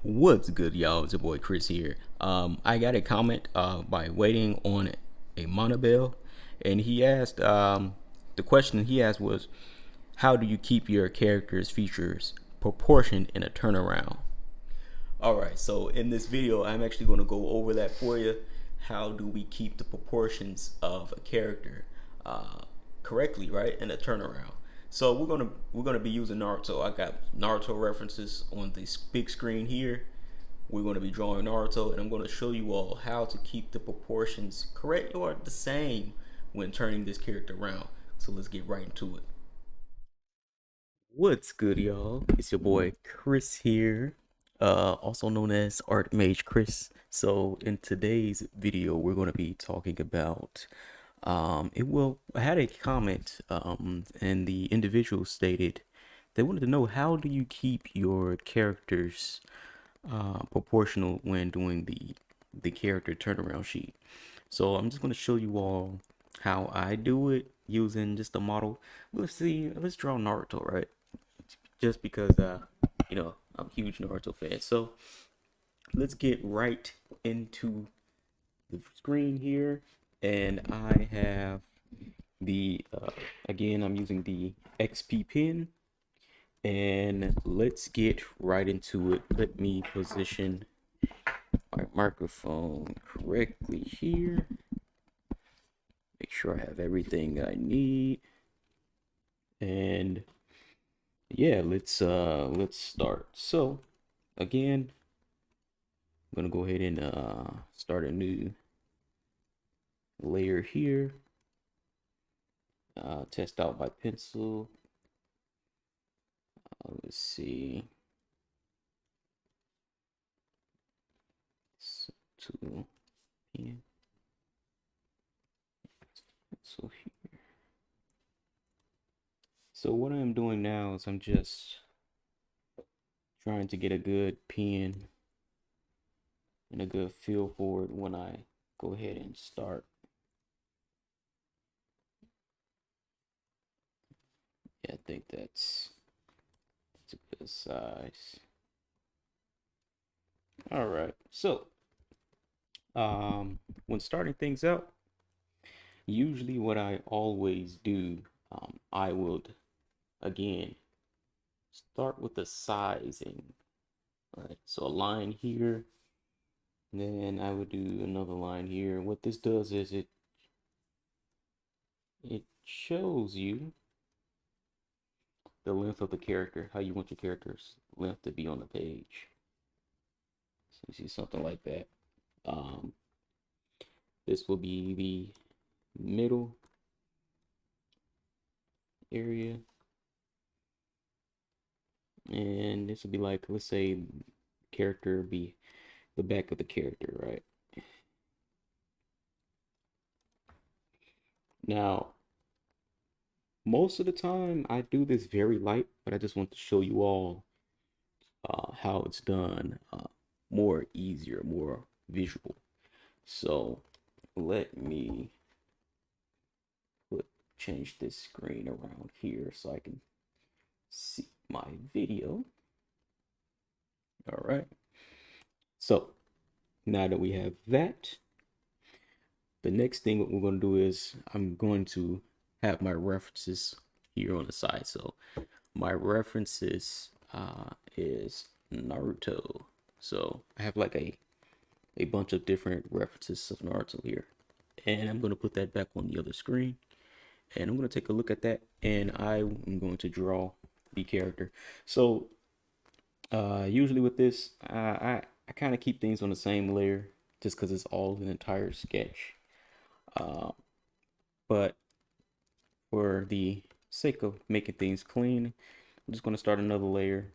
What's good, y'all? It's your boy Chris here. I got a comment by waiting on a Monobel, and he asked the question he asked was, "How do you keep your character's features proportioned in a turnaround?" All right, so in this video, I'm actually going to go over that for you. How do we keep the proportions of a character uh, correctly, right, in a turnaround? So we're gonna be using Naruto. I got Naruto references on this big screen here. We're going to be drawing Naruto, and I'm going to show you all how to keep the proportions correct or the same when turning this character around. So let's get right into it. What's good, y'all? It's your boy Chris here, also known as Art Mage Chris. So in today's video, we're going to be talking about I had a comment, and the individual stated they wanted to know, how do you keep your characters proportional when doing the character turnaround sheet. So I'm just going to show you all how I do it using just a model. Let's draw Naruto, right? Just because I'm a huge Naruto fan. So let's get right into the screen here, and I have the again, I'm using the XP pen, and let's get right into it. Let me position my microphone correctly here. Make sure I have everything I need. And yeah, let's start. So again, I'm gonna go ahead and start a new layer here. Test out by pencil. Let's see. So, tool, pen, pencil here. So what I'm doing now is I'm just trying to get a good pen and a good feel for it when I go ahead and start. Yeah, I think that's a good size. All right. So, when starting things out, usually what I always do, I would again start with the sizing. All right. So a line here, then I would do another line here. What this does is it shows you the length of the character, how you want your character's length to be on the page. So you see something like that. Um, this will be the middle area, and this will be like, let's say character be the back of the character, right? Now, most of the time I do this very light, but I just want to show you all how it's done, more easier, more visual. So let me change this screen around here so I can see my video. All right. So now that we have that, the next thing what we're going to do is I'm going to have my references here on the side. So my references is Naruto. So I have like a bunch of different references of Naruto here. And I'm going to put that back on the other screen. And I'm going to take a look at that. And I'm going to draw the character. So usually with this, I kind of keep things on the same layer just because it's all an entire sketch. Uh, but for the sake of making things clean, I'm just going to start another layer,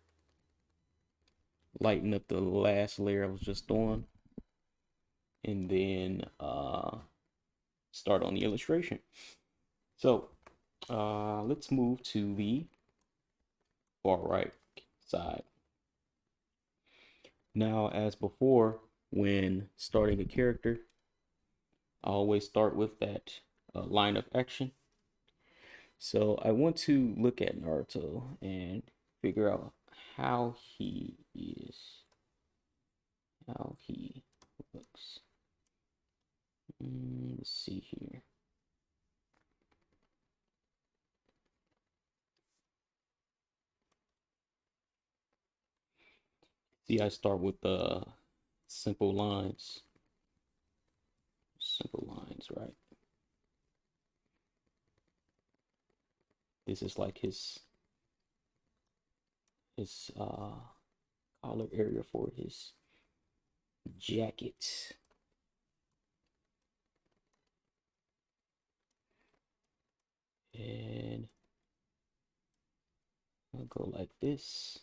lighten up the last layer I was just on, and then start on the illustration. So let's move to the far right side. Now, as before, when starting a character, I always start with that line of action. So I want to look at Naruto and figure out how he is. see here. See, I start with the simple lines. Simple lines, right? This is like his collar area for his jacket. And I'll go like this.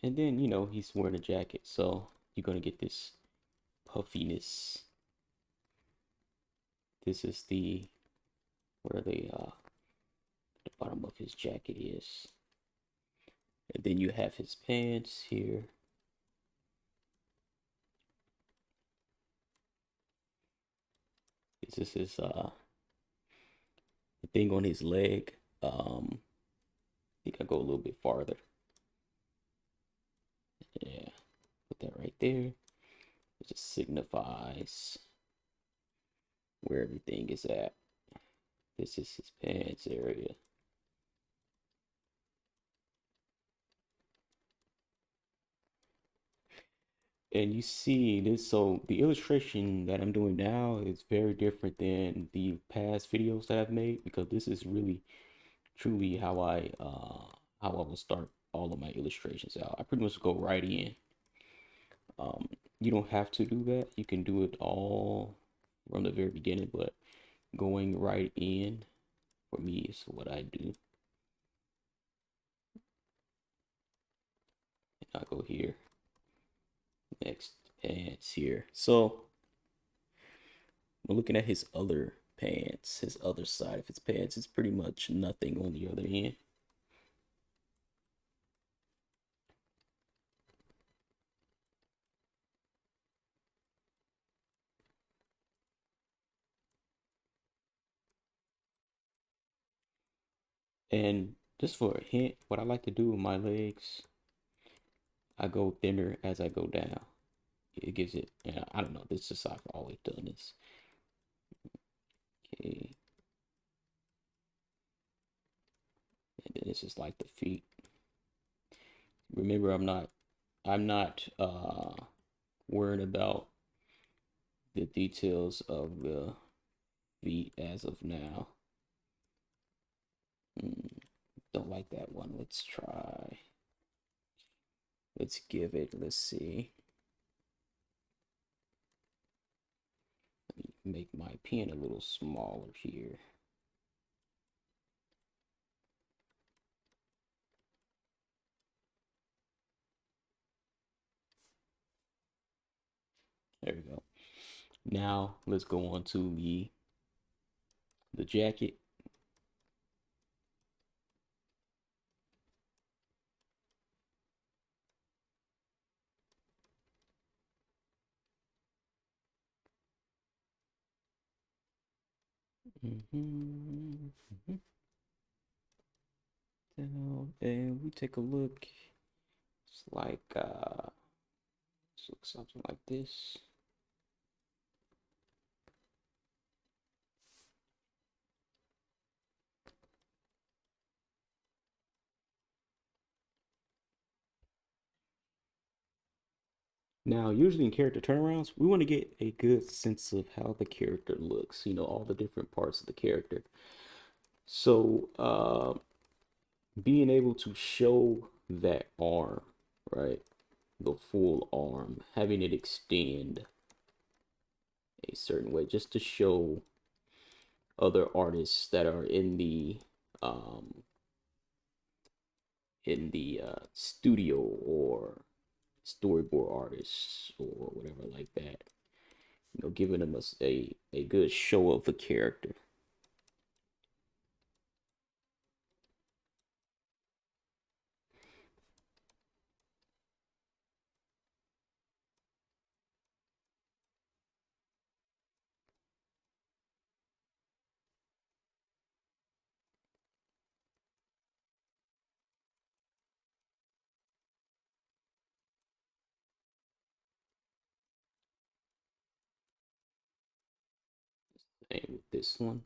And then, he's wearing a jacket, so you're gonna get this puffiness. This is where the bottom of his jacket is. And then you have his pants here. This is his the thing on his leg. I think I go a little bit farther. Yeah, put that right there. It just signifies where everything is at. This is his pants area. And you see this, so the illustration that I'm doing now is very different than the past videos that I've made, because this is really truly how I will start all of my illustrations out. I pretty much go right in. You don't have to do that. You can do it all from the very beginning, but going right in for me is what I do. And I go here, next pants here. So we're looking at his other pants, his other side of his pants. It's pretty much nothing on the other end. And just for a hint, what I like to do with my legs, I go thinner as I go down. It gives it, yeah, I don't know, this is how I've always done this. Okay. And then this is like the feet. Remember, I'm not worried about the details of the feet as of now. Don't like that one. Let's try. Let's give it. Let's see. Let me make my pen a little smaller here. There we go. Now let's go on to the jacket. And we take a look. It's like let's look something like this. Now, usually in character turnarounds, we want to get a good sense of how the character looks, all the different parts of the character. So, being able to show that arm, right? The full arm, having it extend a certain way, just to show other artists that are um in the studio, or storyboard artists or whatever like that, giving them a good show of the character. And with this one,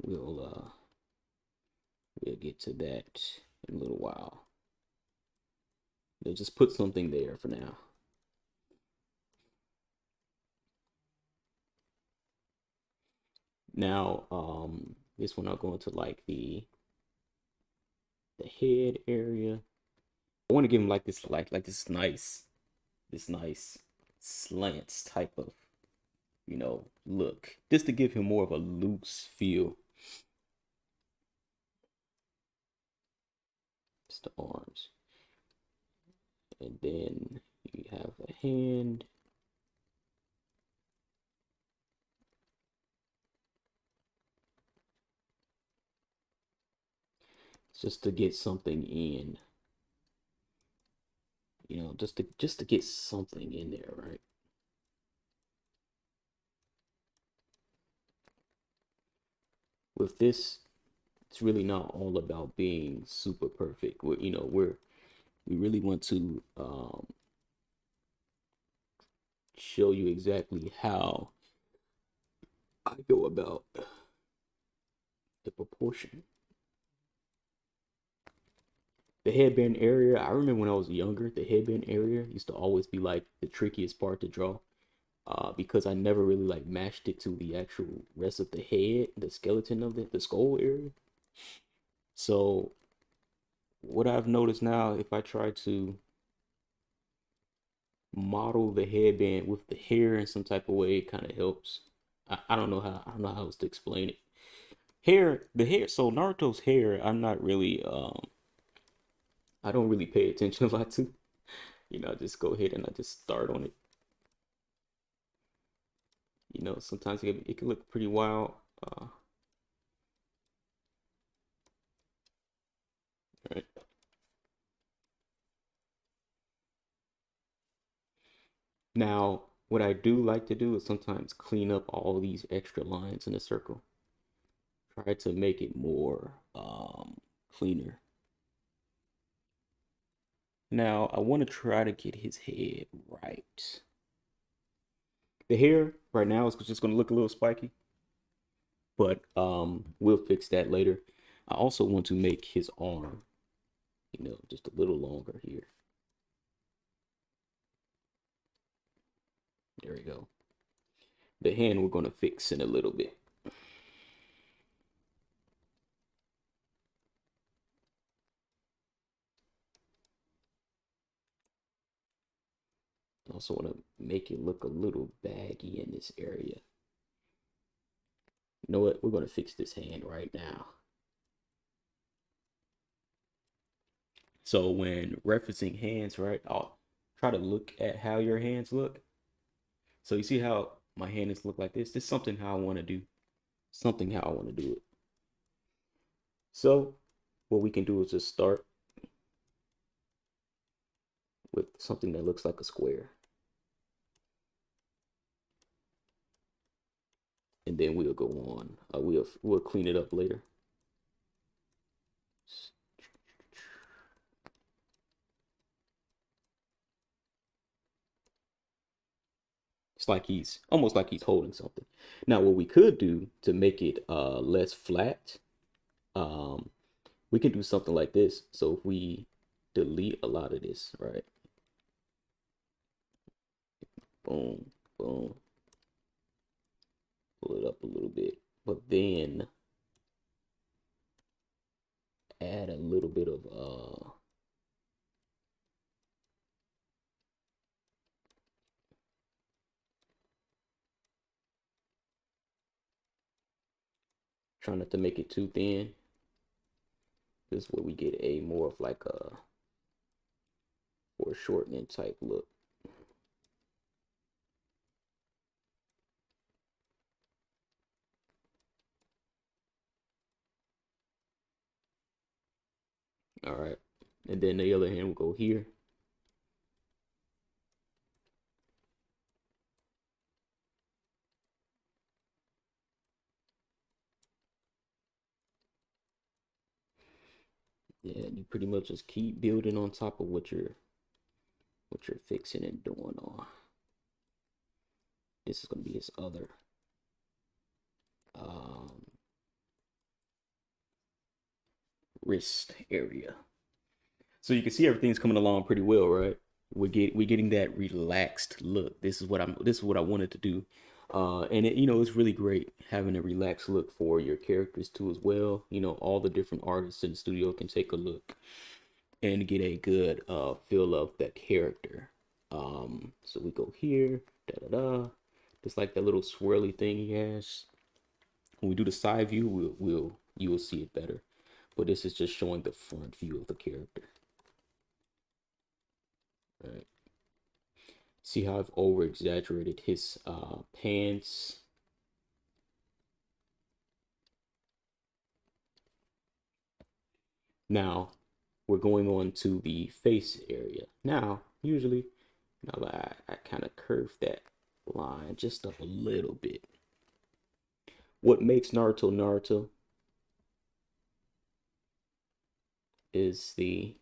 we'll we'll get to that in a little while. They'll just put something there for now. Now, this one I'll go into like the head area. I want to give him like this, like this nice slants type of, look, just to give him more of a loose feel. It's the arms, and then you have a hand. Just to get something in, just to get something in there, right? With this, it's really not all about being super perfect. We really want to show you exactly how I go about the proportion. The headband area, I remember when I was younger, the headband area used to always be like the trickiest part to draw. Because I never really like matched it to the actual rest of the head, the skeleton of the skull area. So what I've noticed now, if I try to model the headband with the hair in some type of way, it kind of helps. I don't know how else to explain it. The hair. So Naruto's hair, I don't really pay attention a lot to. I just go ahead and I just start on it. Sometimes it can look pretty wild. Right. Now, what I do like to do is sometimes clean up all these extra lines in a circle. Try to make it more cleaner. Now, I want to try to get his head right. The hair right now is just going to look a little spiky, but we'll fix that later. I also want to make his arm, just a little longer here. There we go. The hand we're going to fix in a little bit. Also want to make it look a little baggy in this area. You know what? We're going to fix this hand right now. So when referencing hands, right, I'll try to look at how your hands look. So you see how my hands look like this? This is something how I want to do. Something how I want to do it. So what we can do is just start with something that looks like a square. And then we'll go on. We'll clean it up later. It's like he's almost like he's holding something. Now, what we could do to make it less flat, um, we can do something like this. So if we delete a lot of this, right? Boom, boom, pull it up a little bit, but then add a little bit of try not to make it too thin. This is where we get a more of like a foreshortening type look. All right, and then the other hand will go here. Yeah, you pretty much just keep building on top of what you're fixing and doing on. This is gonna be his other um, wrist area. So you can see everything's coming along pretty well, right? We're getting that relaxed look. This is what I wanted to do. And it's really great having a relaxed look for your characters too as well. All the different artists in the studio can take a look and get a good feel of that character. So we go here, da da da. Just like that little swirly thing he has. When we do the side view, you will see it better. But this is just showing the front view of the character. All right. See how I've over exaggerated his pants. Now we're going on to the face area. Now, usually, I kind of curve that line just up a little bit. What makes Naruto Naruto is the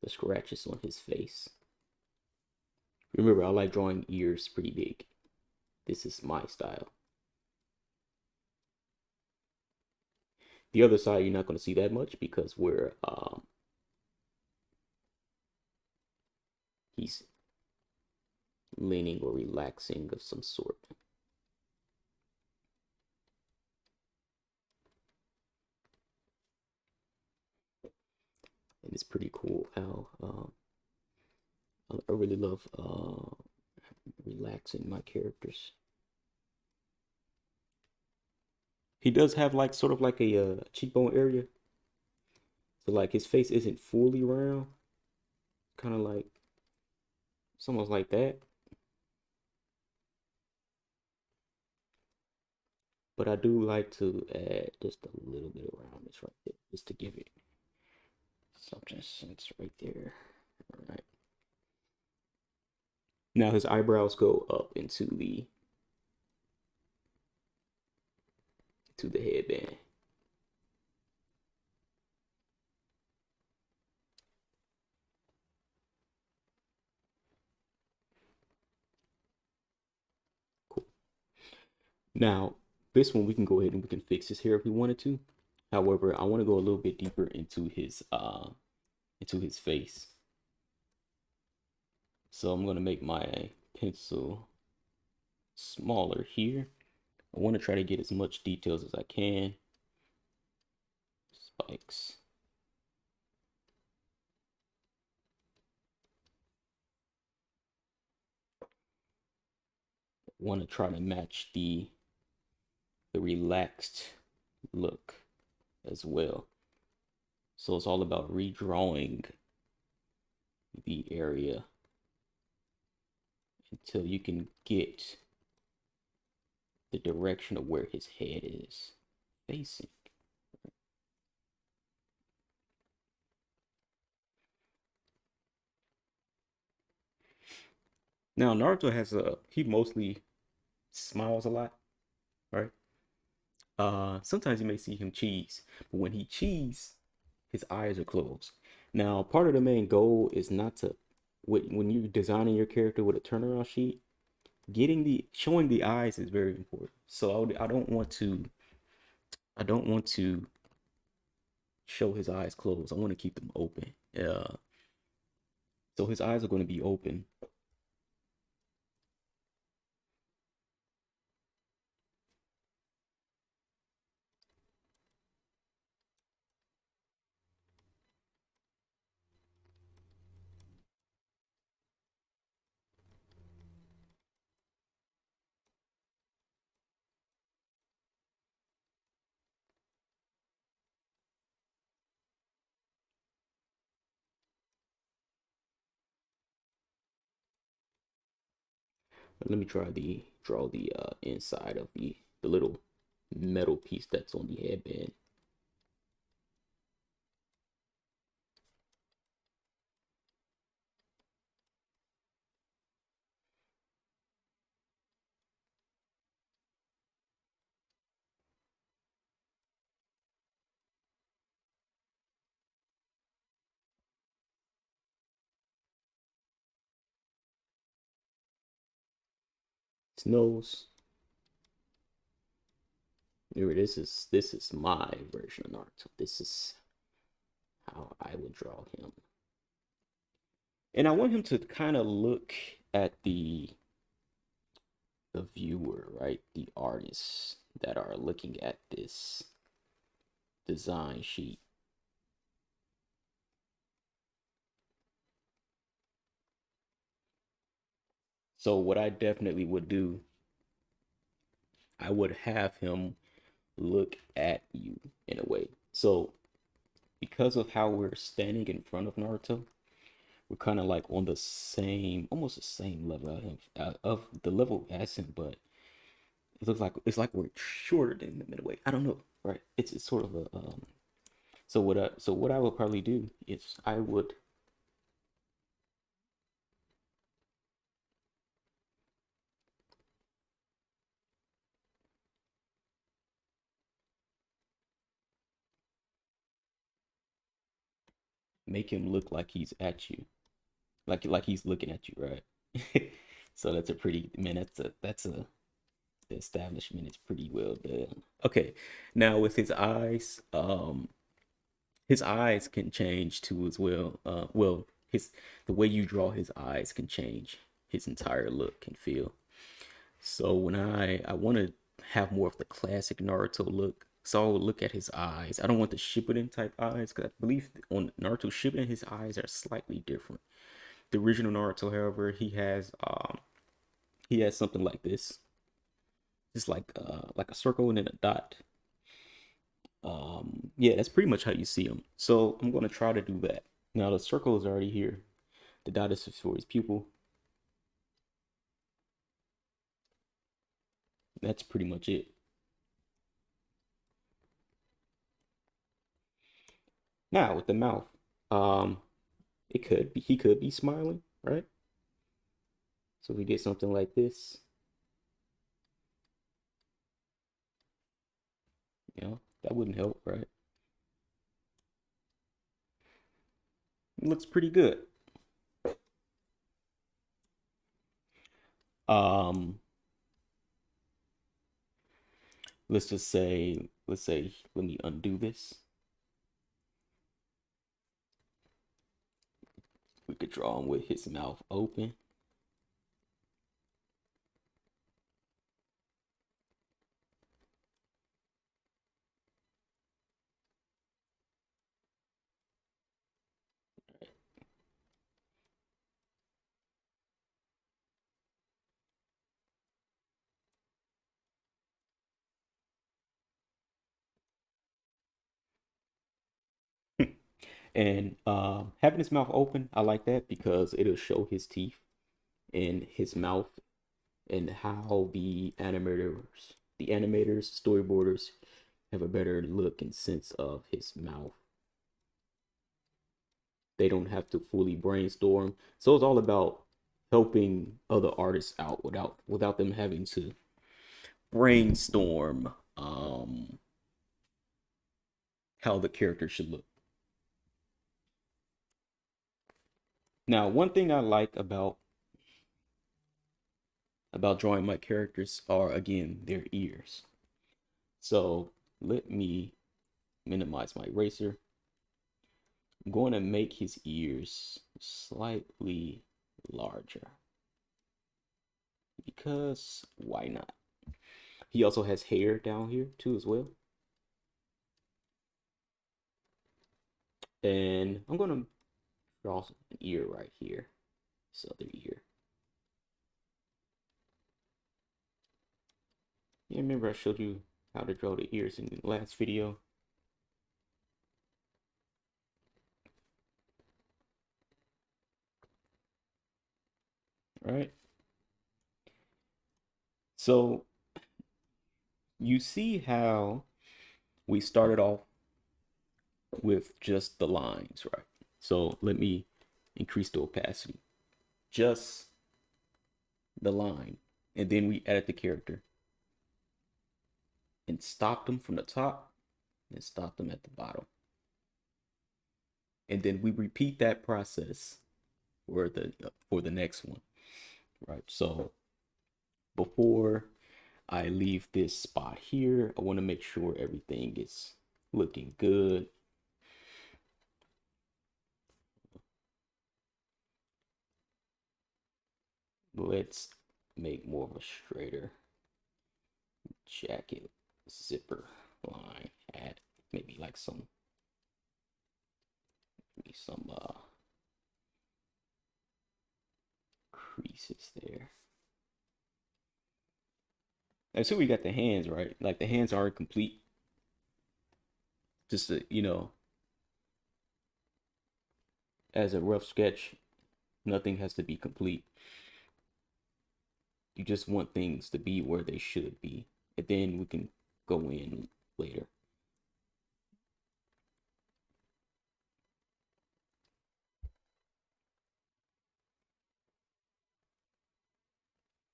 scratches on his face. Remember, I like drawing ears pretty big. This is my style. The other side, you're not going to see that much because he's leaning or relaxing of some sort. And it's pretty cool how I really love relaxing my characters. He does have like sort of like a cheekbone area, so like his face isn't fully round, kind of like it's almost like that. But I do like to add just a little bit of roundness right there, just to give it substance. It's right there. All right. Now his eyebrows go up into the headband. Cool. Now this one we can go ahead and we can fix his hair if we wanted to. However, I want to go a little bit deeper into his face. So I'm gonna make my pencil smaller here. I want to try to get as much details as I can. Spikes. I want to try to match the relaxed look as well. So it's all about redrawing the area until you can get the direction of where his head is facing. Now Naruto he mostly smiles a lot, right? Sometimes you may see him cheese, but when he cheese, his eyes are closed. Now, part of the main goal is not to when you're designing your character with a turnaround sheet, getting the showing the eyes is very important. So I don't want to show his eyes closed. I want to keep them open. So his eyes are going to be open. Let me try the draw the inside of the little metal piece that's on the headband. His nose. Here, this is my version of Naruto. This is how I would draw him. And I want him to kind of look at the viewer, right? The artists that are looking at this design sheet. So what I definitely would do, I would have him look at you in a way. So because of how we're standing in front of Naruto, we're kind of like on the same, almost the same level of him, of the level as him, but it looks like we're shorter than him in a way. I don't know, right? It's sort of a so what I would probably do is I would make him look like he's at you, like he's looking at you, right? So that's a pretty man. That's a the establishment is pretty well done. Okay, now with his eyes can change too as well. Well, his the way you draw his eyes can change his entire look and feel. So when I want to have more of the classic Naruto look, so I would look at his eyes. I don't want the Shippuden type eyes because I believe on Naruto Shippuden his eyes are slightly different. The original Naruto, however, he has something like this, just like a circle and then a dot. Yeah, that's pretty much how you see him. So I'm gonna try to do that. Now the circle is already here. The dot is for his pupil. That's pretty much it. Now with the mouth, um, he could be smiling, right? So we did something like this, that wouldn't help, right? It looks pretty good. Um, let's say, let me undo this. We could draw him with his mouth open. And having his mouth open, I like that because it'll show his teeth and his mouth and how the animators, storyboarders have a better look and sense of his mouth. They don't have to fully brainstorm. So it's all about helping other artists out without them having to brainstorm how the character should look. Now, one thing I like about drawing my characters are again their ears. So let me minimize my eraser. I'm going to make his ears slightly larger because why not? He also has hair down here too as well. And I'm going to draw an ear right here. This other ear. Yeah, remember I showed you how to draw the ears in the last video. All right. So you see how we started off with just the lines, right? So let me increase the opacity. Just the line. And then we added the character and stopped them from the top and stopped them at the bottom. And then we repeat that process for the next one, right? So before I leave this spot here, I want to make sure everything is looking good. Let's make more of a straighter jacket zipper line. Add maybe like some creases there. And so we got the hands right. Like the hands aren't complete. Just as a rough sketch, nothing has to be complete. You just want things to be where they should be, and then we can go in later.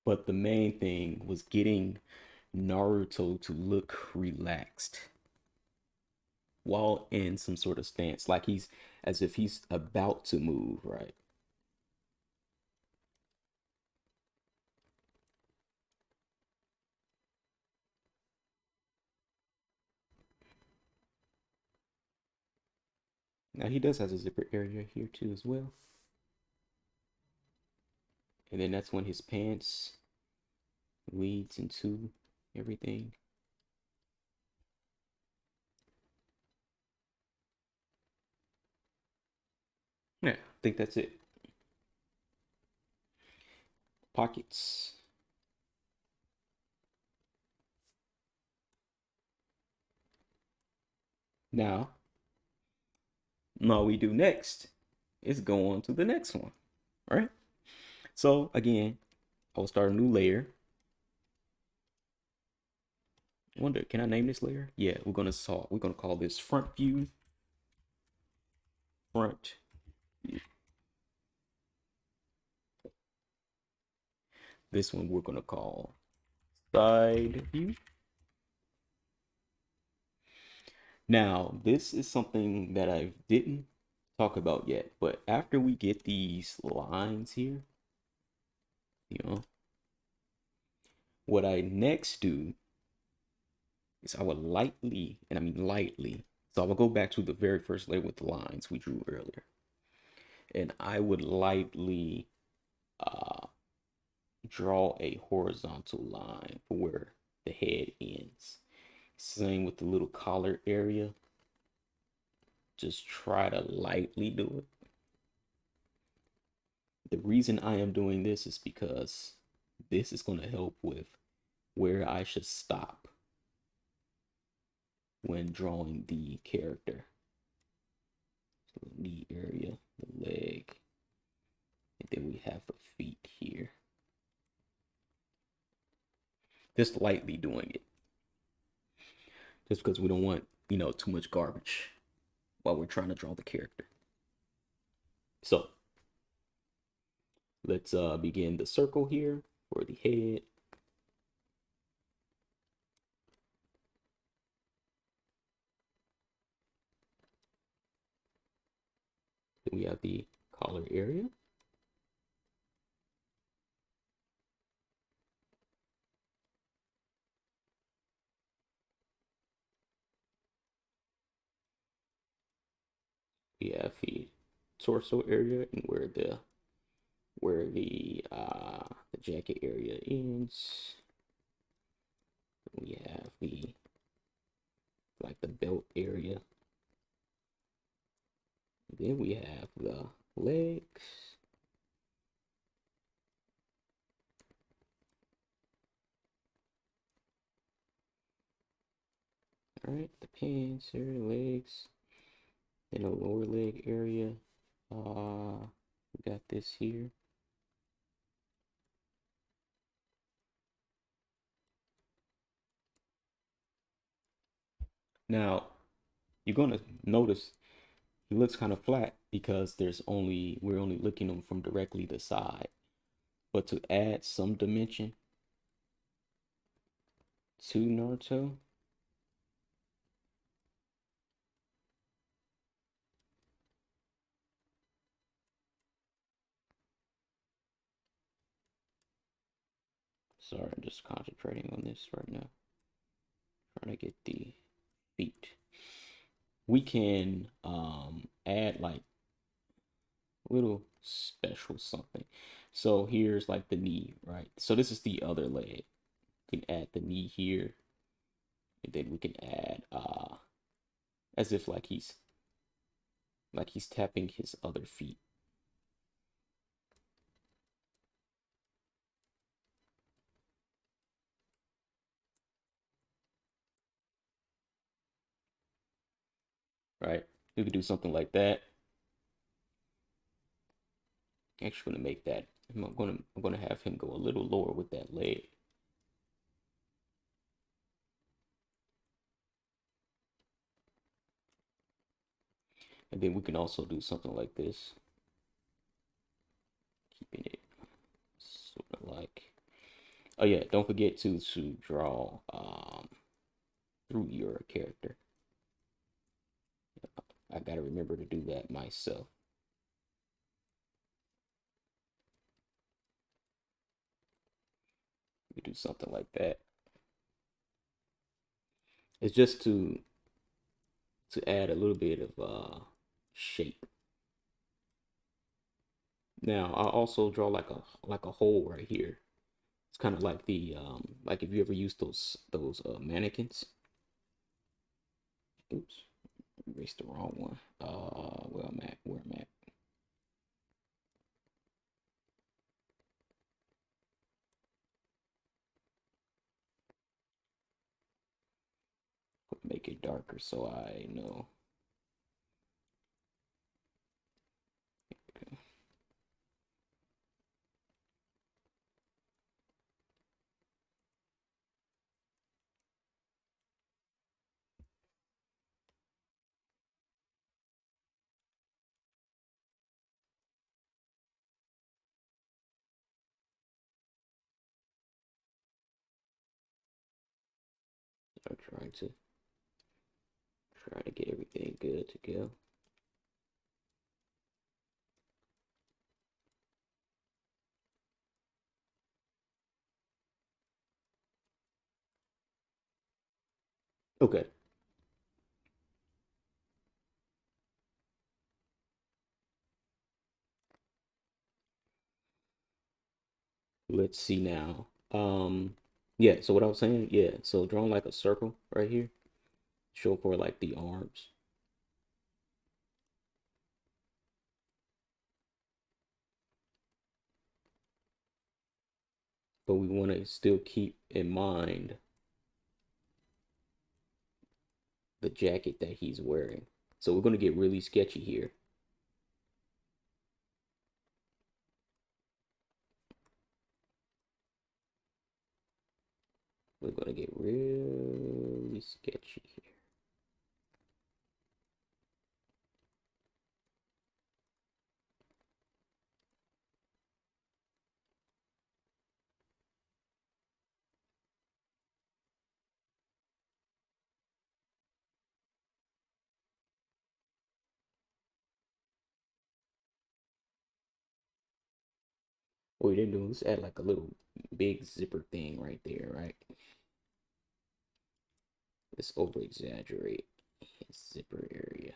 But the main thing was getting Naruto to look relaxed while in some sort of stance, like he's as if he's about to move, right? Now he does has a zipper area here too as well. And then that's when his pants leads into everything. Yeah, I think that's it. Pockets. Now, all we do next is go on to the next one. All right. So again, I will start a new layer. I wonder, can I name this layer? Yeah, we're gonna call this front view. Front view. This one we're gonna call side view. Now, this is something that I didn't talk about yet, but after we get these lines here, you know, what I next do is I would lightly, and I mean lightly, so I will go back to the very first layer with the lines we drew earlier, and I would lightly uh, draw a horizontal line for where the head ends. Same with the little collar area. Just try to lightly do it. The reason I am doing this is because this is going to help with where I should stop when drawing the character. So the knee area, the leg, and then we have the feet here. Just lightly doing it. Just because we don't want, too much garbage while we're trying to draw the character. So let's begin the circle here for the head. Then we have the collar area. We have the torso area and where the jacket area ends. We have the belt area. Then we have the legs. All right, the pants area, legs, then the lower leg area. We got this here. Now, you're gonna notice he looks kind of flat because we're only looking at him from directly the side. But to add some dimension to Naruto, Sorry, I'm just concentrating on this right now. Trying to get the feet. We can add like little special something. So here's like the knee, right? So this is the other leg. We can add the knee here, and then we can add as if like he's tapping his other feet, right? We could do something like that. Actually gonna make that I'm gonna have him go a little lower with that leg. And then we can also do something like this, keeping it sort of like, oh yeah, don't forget to draw through your character. I gotta remember to do that myself. We do something like that. It's just to add a little bit of shape. Now I'll also draw like a hole right here. It's kind of like the like if you ever use those mannequins. Oops, erased the wrong one. Where I'm at. Make it darker so I know. Okay. I'm try to get everything good to go. Okay. Let's see now. Yeah, so what I was saying, yeah, so drawing like a circle right here, show for like the arms. But we want to still keep in mind the jacket that he's wearing. So we're going to get really sketchy here. We're going to get really sketchy here. What we didn't do is add like a little big zipper thing right there, right? Let's over exaggerate his zipper area.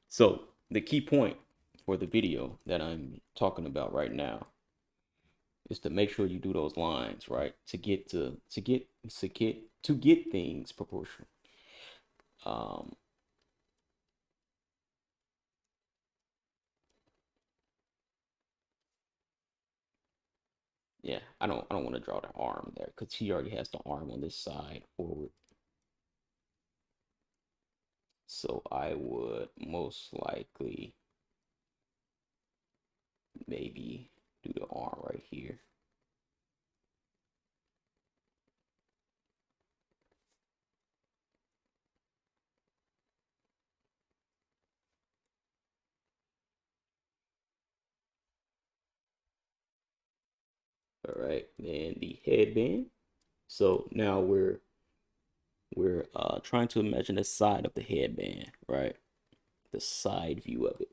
So the key point for the video that I'm talking about right now is to make sure you do those lines right to get things proportional. Um, yeah, I don't want to draw the arm there because he already has the arm on this side forward. So I would most likely maybe do the arm right here. All right, then the headband. So now we're trying to imagine the side of the headband, right? The side view of it.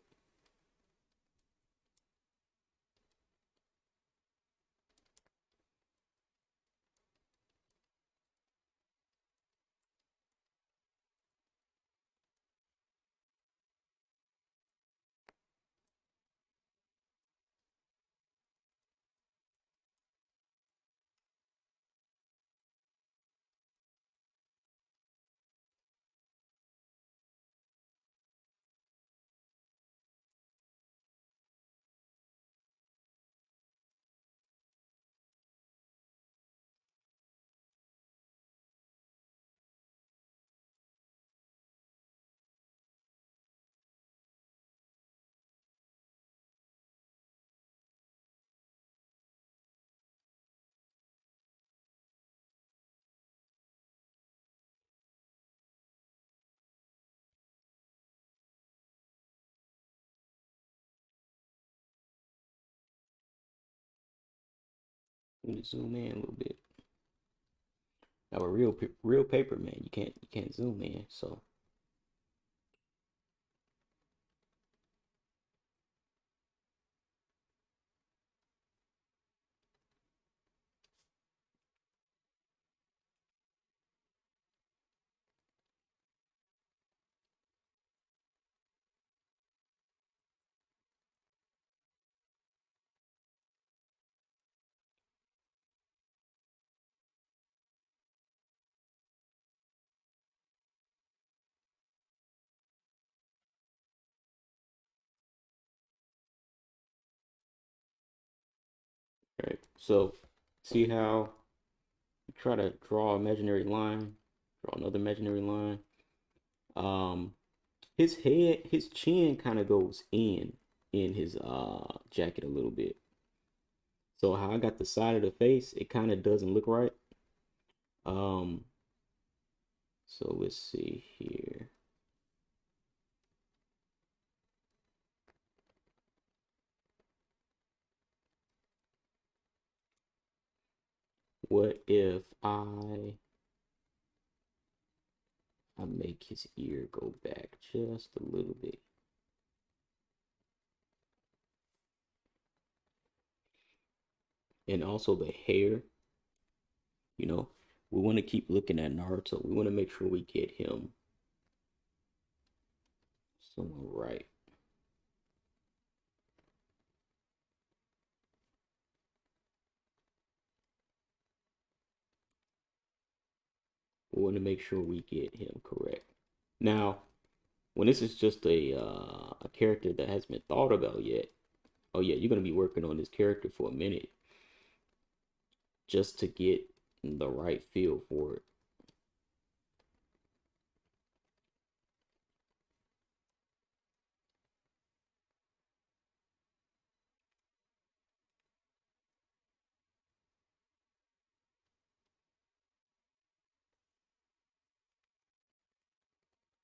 Let me zoom in a little bit. Now a real paper, man, you can't zoom in. So right. So see how you try to draw an imaginary line, draw another imaginary line. Um, his chin kind of goes in his jacket a little bit. So how I got the side of the face, it kind of doesn't look right. Um, so let's see here. What if I make his ear go back just a little bit? And also the hair, you know, we want to keep looking at Naruto. We want to make sure we get him somewhere right. We want to make sure we get him correct. Now, when this is just a character that hasn't been thought about yet, oh yeah, you're gonna be working on this character for a minute just to get the right feel for it.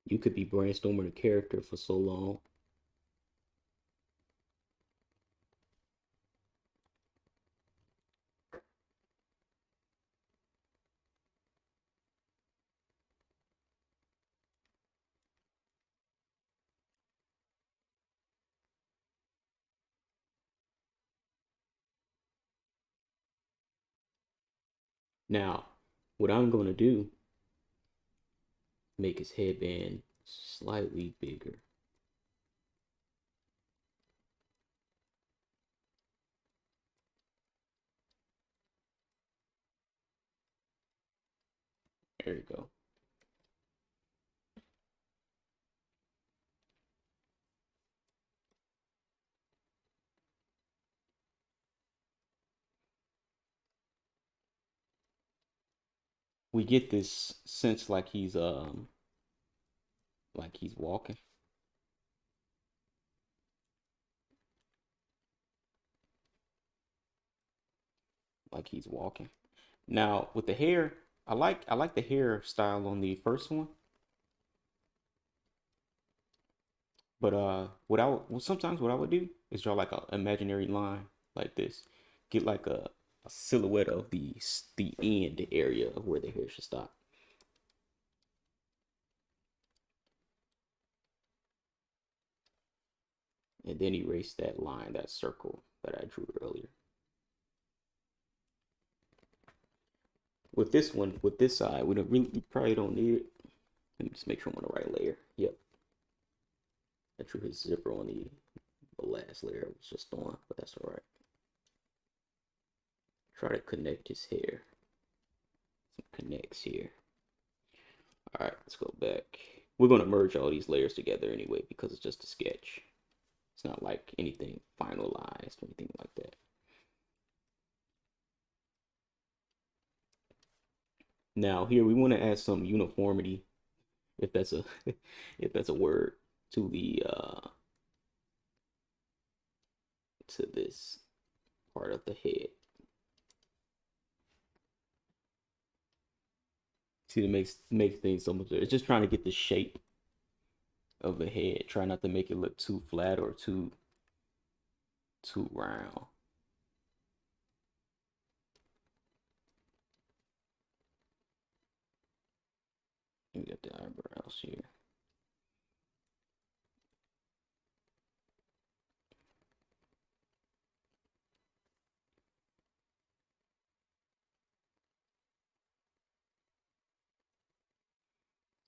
You could be brainstorming a character for so long. Now, what I'm gonna do, make his headband slightly bigger. There you go. We get this sense like he's walking, like he's walking. Now with the hair, I like the hairstyle on the first one, but sometimes what I would do is draw like a imaginary line like this, get like a silhouette of the end area of where the hair should stop, and then erase that line, that circle that I drew earlier. With this one, with this side, we probably don't need it. Let me just make sure I'm on the right layer. Yep, I drew his zipper on the last layer I was just on, but that's all right. Try to connect his hair. Some connects here. All right, let's go back. We're gonna merge all these layers together anyway because it's just a sketch. It's not like anything finalized or anything like that. Now here we want to add some uniformity, if that's a if that's a word, to the to this part of the head. See, it makes things so much better. It's just trying to get the shape of the head. Try not to make it look too flat or too round. the eyebrows here.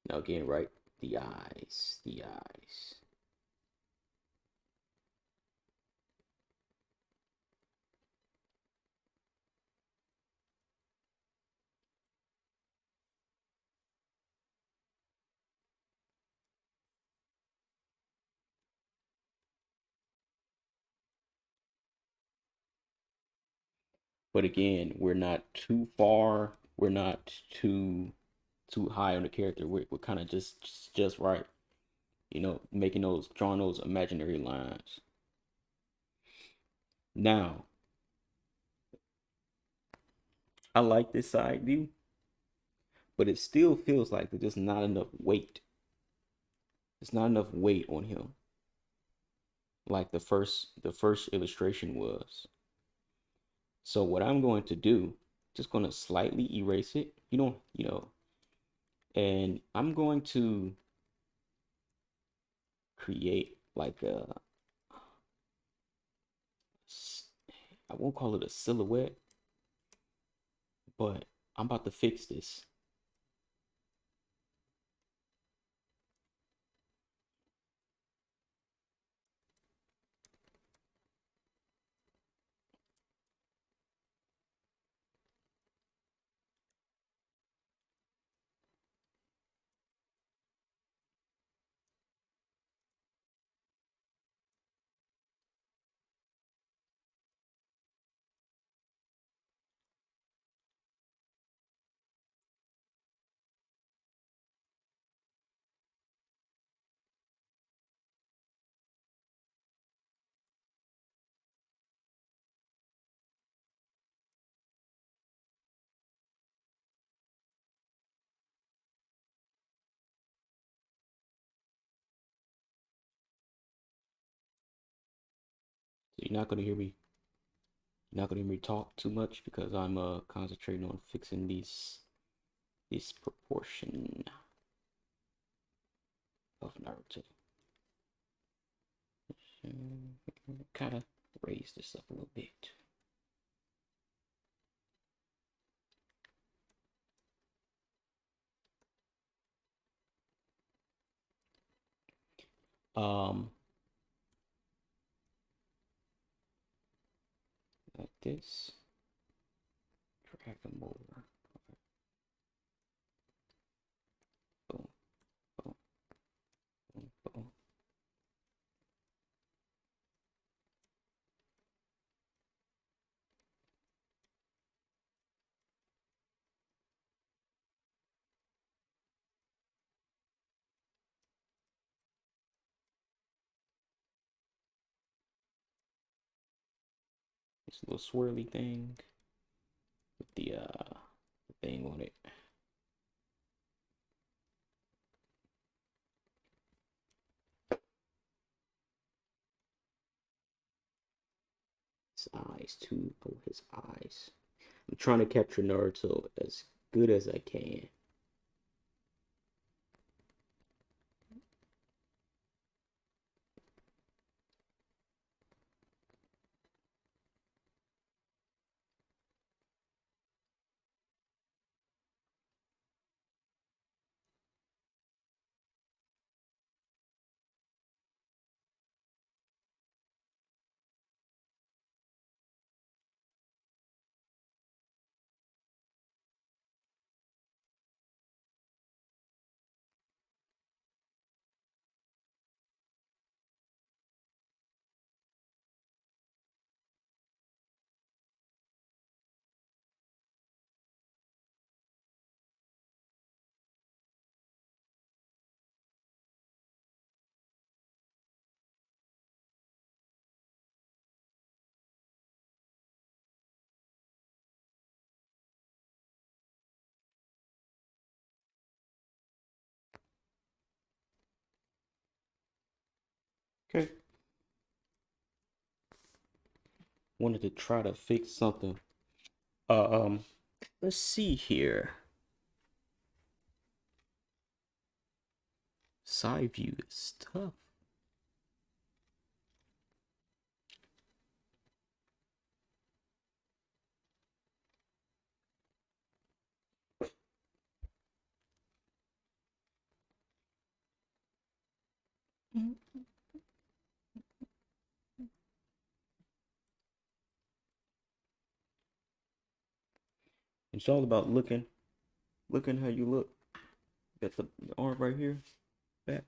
Now again, right? The eyes, the eyes. But again, we're not too far. We're not too high on the character. We're kind of just right. You know, making those drawing those imaginary lines. Now, I like this side view, but it still feels like there's just not enough weight. There's not enough weight on him, like the first illustration was. So what I'm going to do, just going to slightly erase it. And I'm going to create like I won't call it a silhouette, but I'm about to fix this. So you're not gonna hear me. You're not gonna hear me talk too much because I'm concentrating on fixing this proportion of Naruto. Kind of raise this up a little bit. Um, like this. Drag them over. Boom, boom, boom, boom. This little swirly thing with the thing on it. His eyes too. Oh, his eyes. I'm trying to capture Naruto as good as I can. Okay. Wanted to try to fix something. Uh, um, let's see here. Side view is tough. It's all about looking how you look. Got the arm right here, back.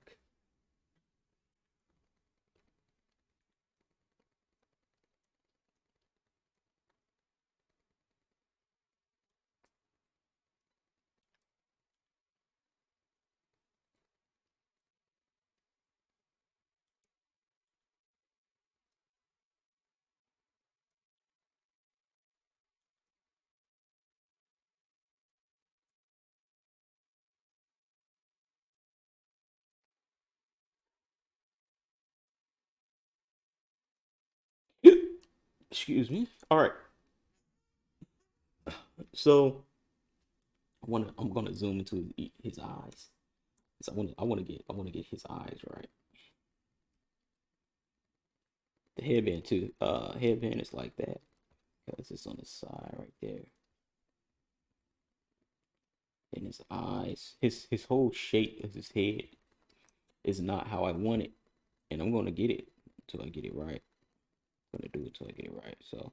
Excuse me. All right. So I'm gonna zoom into his eyes. So I want to get his eyes right. The headband too. Headband is like that because it's on the side right there. And his eyes, his whole shape of his head is not how I want it, and I'm gonna get it until I get it right. I'm gonna do it until I get it right. So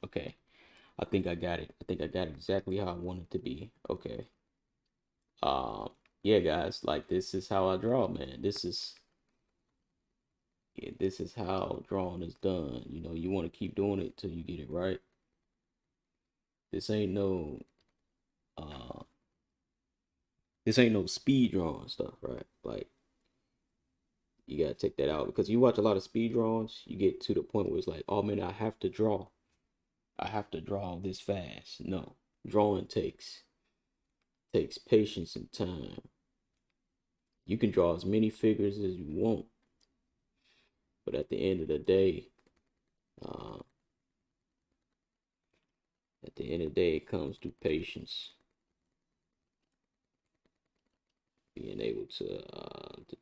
okay. I think I got it. I think I got exactly how I want it to be. Okay. Yeah, guys, like this is how I draw, man. This is how drawing is done. You want to keep doing it till you get it right. This ain't no uh this ain't no speed drawing stuff, right? Like you gotta take that out because you watch a lot of speed drawings, you get to the point where it's like, oh man, I have to draw. I have to draw this fast. No. Drawing takes patience and time. You can draw as many figures as you want, but at the end of the day, uh, it comes to patience, being able to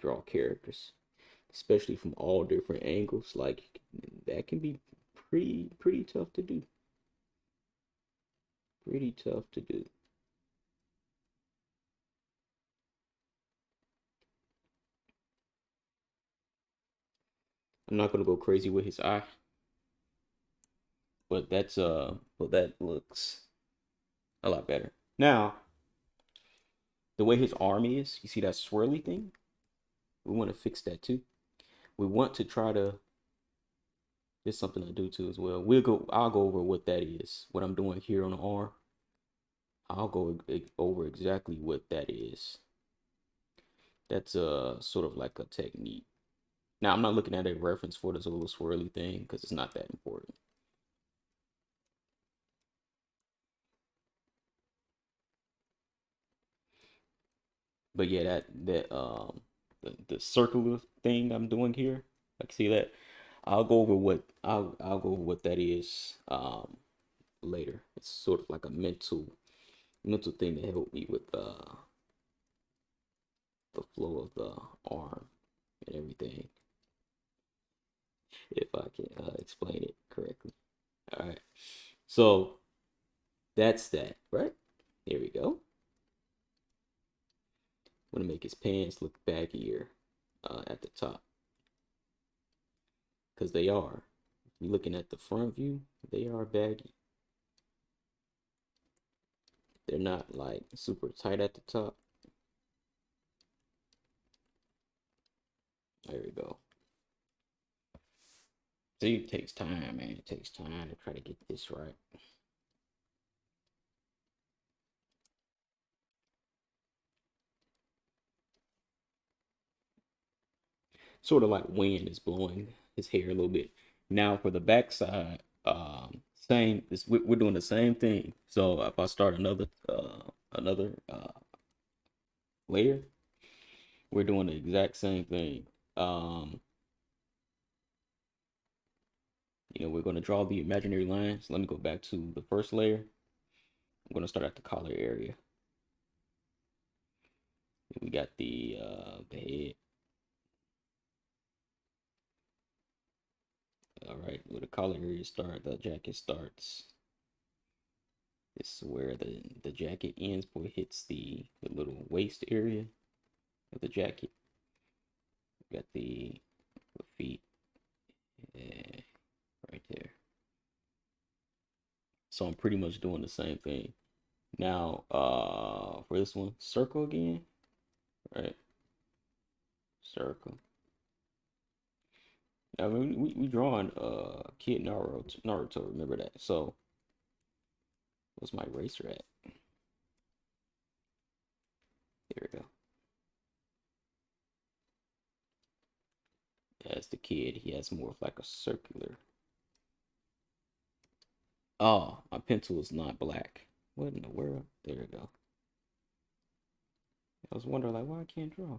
draw characters, especially from all different angles. Like that can be pretty tough to do. Pretty tough to do. I'm not gonna go crazy with his eye, but that looks a lot better. Now, the way his arm is, you see that swirly thing? We want to fix that too. We want to try to. It's something I do too as well. I'll go over what that is. What I'm doing here on the arm. I'll go over exactly what that is. That's sort of like a technique. Now I'm not looking at a reference for this little swirly thing because it's not that important. But yeah, that the circular thing I'm doing here. Like see that? I'll go over what that is later. It's sort of like a mental thing to help me with the flow of the arm and everything, if I can explain it correctly. All right. So that's that, right? Here we go. I'm gonna make his pants look baggier at the top, because they are. If you're looking at the front view, they are baggy. They're not like super tight at the top. There we go. See, it takes time, man. It takes time to try to get this right. Sort of like wind is blowing his hair a little bit. Now for the backside, same. We're doing the same thing. So if I start another layer, we're doing the exact same thing. Um, we're going to draw the imaginary lines. Let me go back to the first layer. I'm going to start at the collar area. We got the head. All right, where the collar area start, the jacket starts. This is where the jacket ends before it hits the little waist area of the jacket. We got the feet right there. So I'm pretty much doing the same thing. Now, for this one, circle again, right? Circle. Now we drawing Kid Naruto. Remember that. So what's my eraser at? There we go. As the kid, he has more of like a circular. Oh, my pencil is not black. What in the world? There we go. I was wondering like why I can't draw.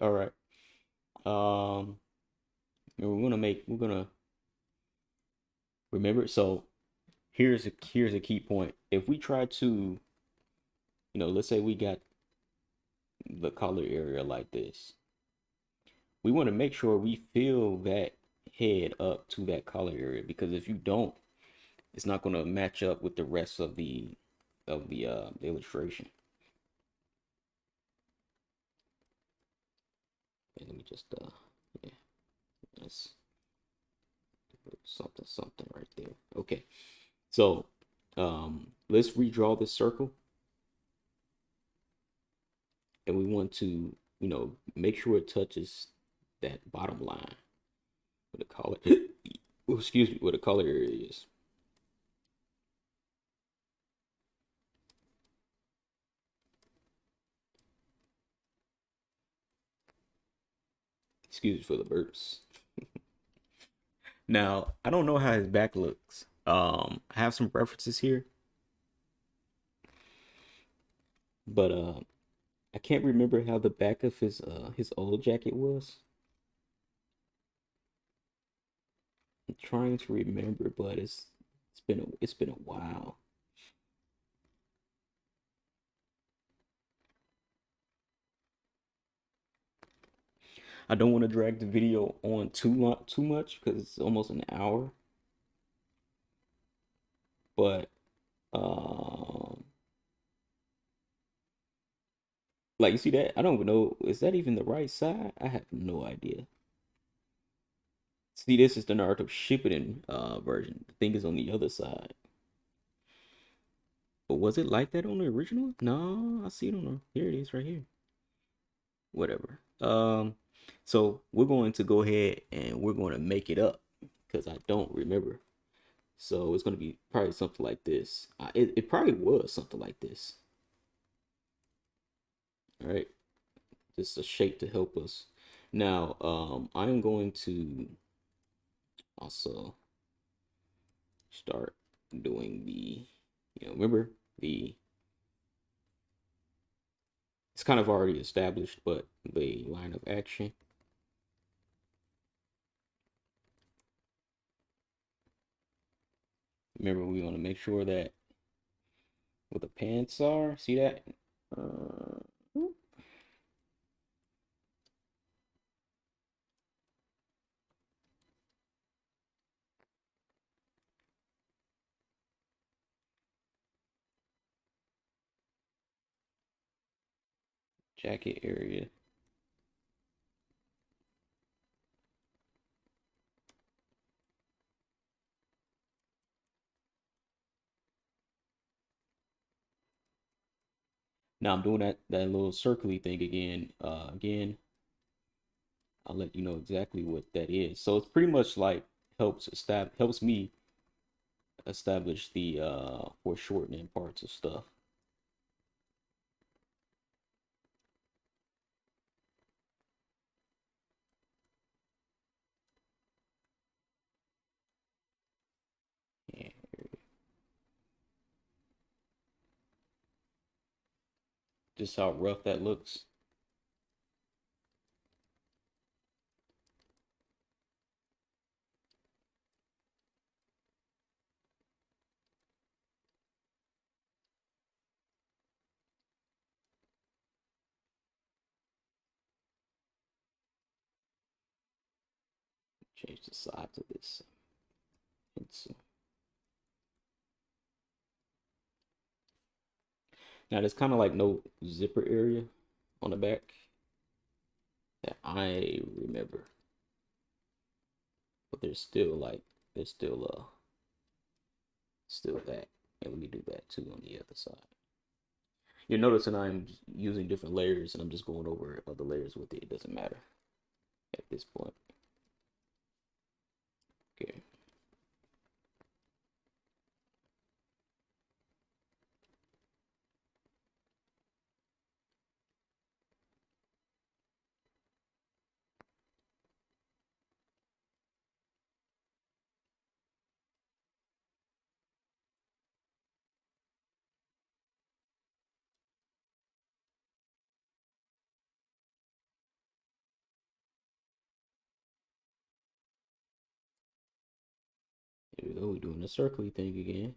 All right. Um, and we're gonna remember. So here's a key point. If we try to, let's say we got the collar area like this, we want to make sure we fill that head up to that collar area, because if you don't, it's not going to match up with the rest of the illustration. And let me just yeah, that's something right there. Okay, so let's redraw this circle, and we want to make sure it touches that bottom line where the collar excuse me, where the collar area is. Excuse me for the burps. Now, I don't know how his back looks. I have some references here, but I can't remember how the back of his old jacket was. I'm trying to remember, but it's been a while. I don't want to drag the video on too much because it's almost an hour. But like you see that? I don't even know. Is that even the right side? I have no idea. See, this is the Naruto Shippuden version. The thing is on the other side. But was it like that on the original? No, I see it on the, here it is right here. Whatever. So we're going to go ahead and we're going to make it up because I don't remember. So it's going to be probably something like this. It probably was something like this. All right. Just a shape to help us. Now, I'm going to also start doing remember the, it's kind of already established, but the line of action. Remember, we want to make sure that what the pants are. See that? Uh, jacket area. Now I'm doing that little circly thing again. Again, I'll let you know exactly what that is. So it's pretty much like helps me establish the foreshortening parts of stuff. Yeah, just how rough that looks. Change the size of this pencil. Now there's kind of like no zipper area on the back that I remember, but there's still that. And let me do that too on the other side. You're noticing I'm using different layers and I'm just going over other layers with it. It doesn't matter at this point. Okay. Here we go. We're doing the circly thing again.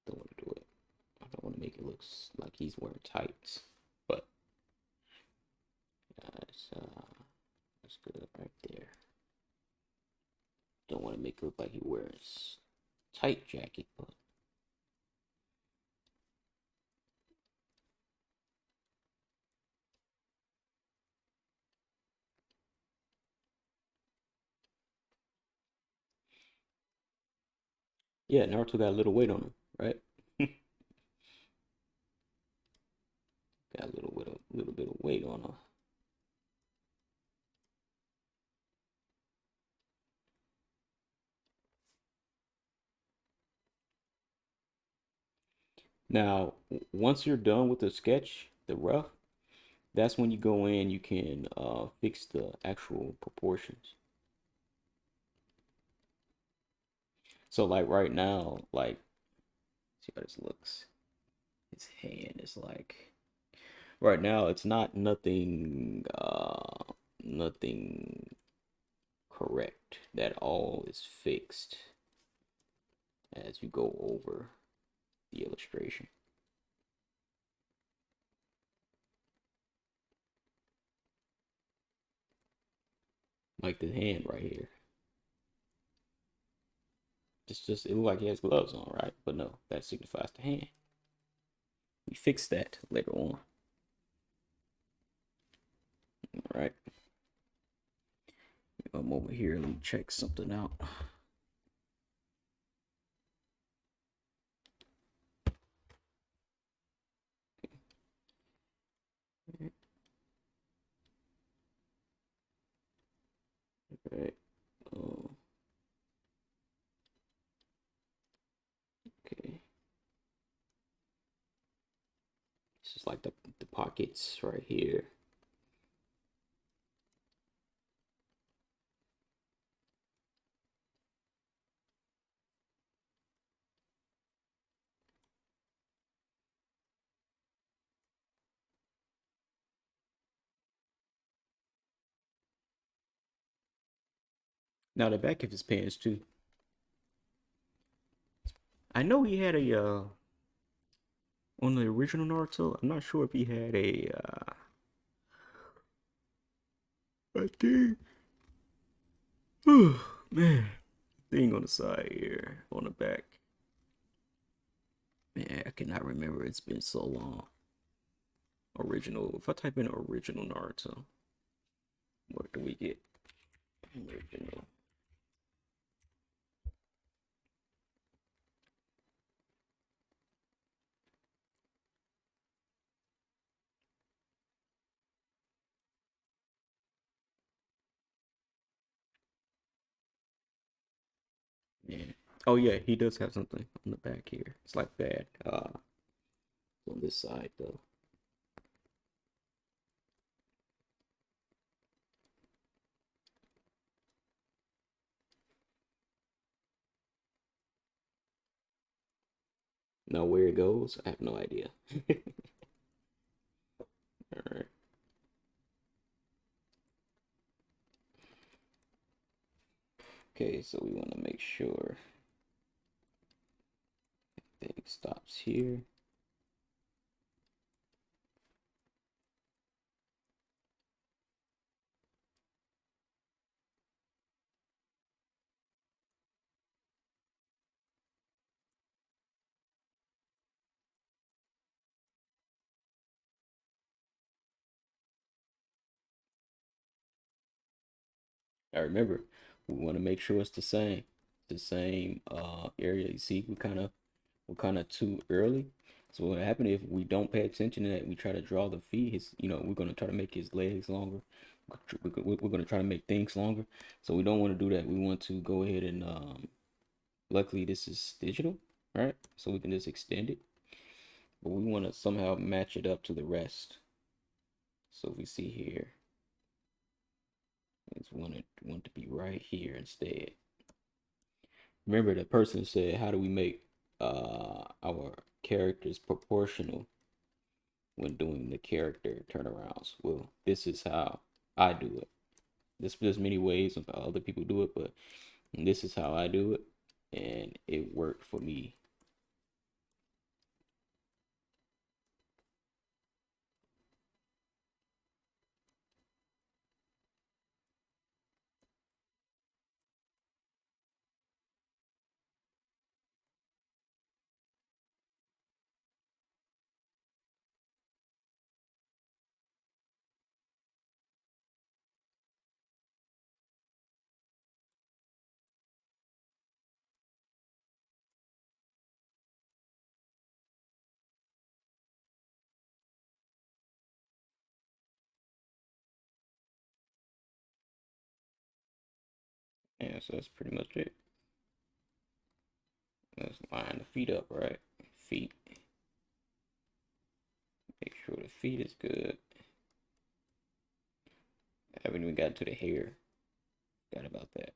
Don't want to do it. I don't want to make it look like he's wearing tights, but that's good right there. Don't want to make it look like he wears tight jacket, but yeah, Naruto got a little weight on him, right? Got little bit of weight on him. Now, once you're done with the sketch, the rough, that's when you go in. You can fix the actual proportions. So, like right now, like see how this looks. His hand is like right now. It's not nothing correct. That all is fixed as you go over the illustration. Like the hand right here. It's just it looks like he has gloves on, right? But no, that signifies the hand. We fix that later on. All right. I'm over here. Let me check something out. All right. Oh, okay. This is like the pockets right here. Now the back of his pants too. I know he had a on the original Naruto. I'm not sure if he had a thing. Man, thing on the side here on the back. Man, I cannot remember. It's been so long. Original. If I type in original Naruto, what do we get? Original. Yeah. Oh yeah, he does have something on the back here. It's like bad. On this side though. Now where it goes, I have no idea. All right. Okay, so we want to make sure everything stops here. I remember we want to make sure it's the same area. You see, we're kind of too early. So what happened if we don't pay attention to that? We try to draw the feet. We're gonna try to make his legs longer. We're gonna try to make things longer. So we don't want to do that. We want to go ahead and luckily this is digital, right? So we can just extend it. But we want to somehow match it up to the rest. So we see here, it's want to be right here instead. Remember, the person said, "How do we make our characters proportional when doing the character turnarounds?" Well, this is how I do it. There's many ways of how other people do it, but this is how I do it, and it worked for me. Yeah, so that's pretty much it. Let's line the feet up, right? Feet. Make sure the feet is good. I haven't even got to the hair. Forgot about that.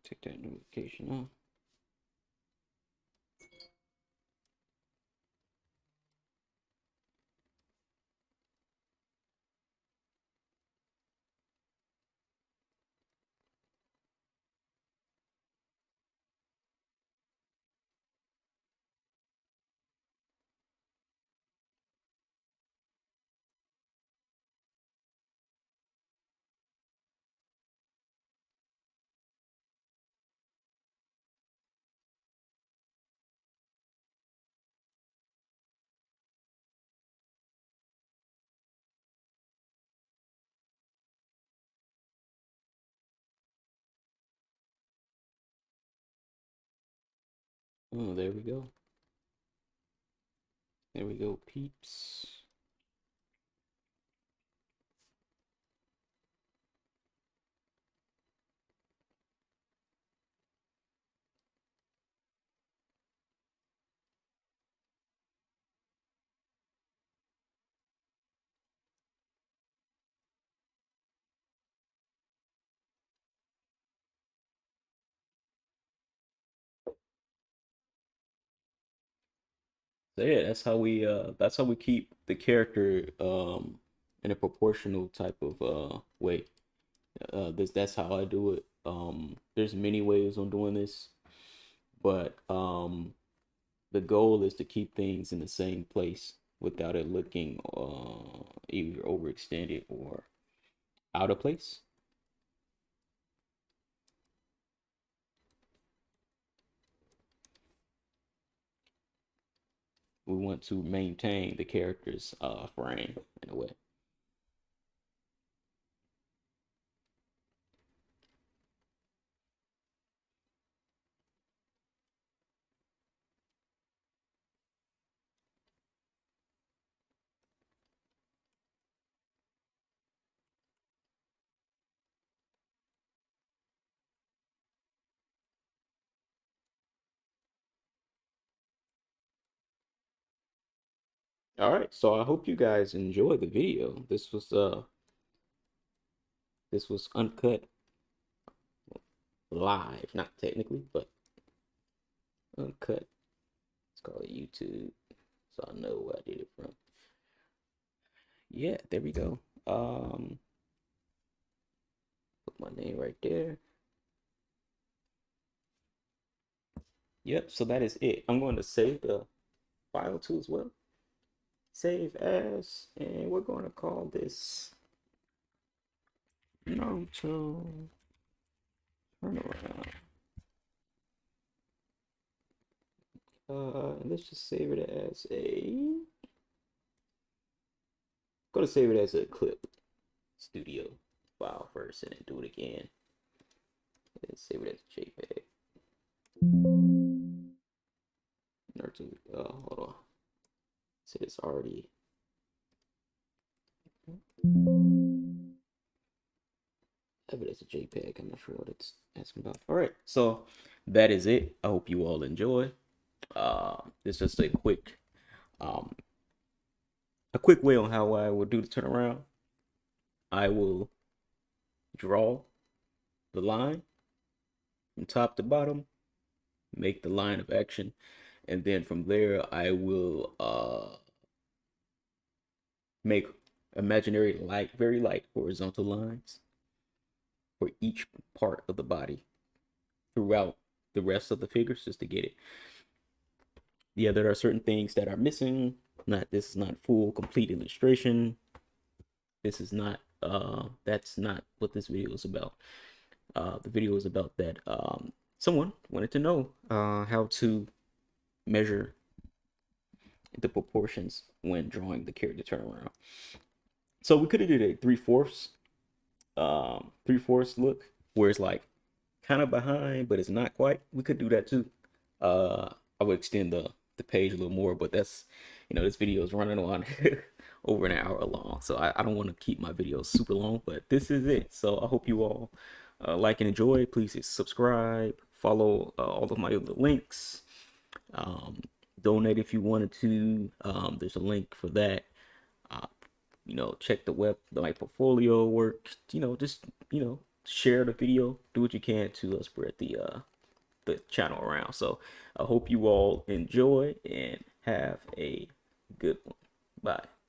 Take that notification off. Oh, there we go. There we go, peeps. So yeah, that's how we keep the character in a proportional type of way. That's how I do it. There's many ways on doing this, but the goal is to keep things in the same place without it looking either overextended or out of place. We want to maintain the character's frame in a way. All right, so I hope you guys enjoyed the video. This was uncut live, not technically, but uncut. Let's call it YouTube, so I know where I did it from. Yeah, there we go. Put my name right there. Yep, so that is it. I'm going to save the file too as well. Save as, and we're going to call this Naruto turnaround. Let's just save it as a. Gonna save it as a clip studio file first, and then do it again. And save it as a JPEG. Naruto. Hold on. So it's already. Have it as a JPEG. I'm not sure what it's asking about. All right, so that is it. I hope you all enjoy. It's just um, a quick way on how I will do the turnaround. I will draw the line from top to bottom, make the line of action, and then from there I will make imaginary light, very light horizontal lines for each part of the body throughout the rest of the figures just to get it. Yeah, there are certain things that are missing. Not This is not full complete illustration. This is not that's not what this video is about. The video is about that someone wanted to know how to measure the proportions when drawing the character turnaround. So we could have did a three-fourths look where it's like kind of behind, but it's not quite. We could do that too. I would extend the page a little more, but that's, this video is running on over an hour long, so I don't want to keep my videos super long, but this is it. So I hope you all like and enjoy. Please subscribe, follow all of my other links, donate if you wanted to. There's a link for that. Uh, check my portfolio work. Just share the video. Do what you can to spread the channel around. So I hope you all enjoy and have a good one. Bye.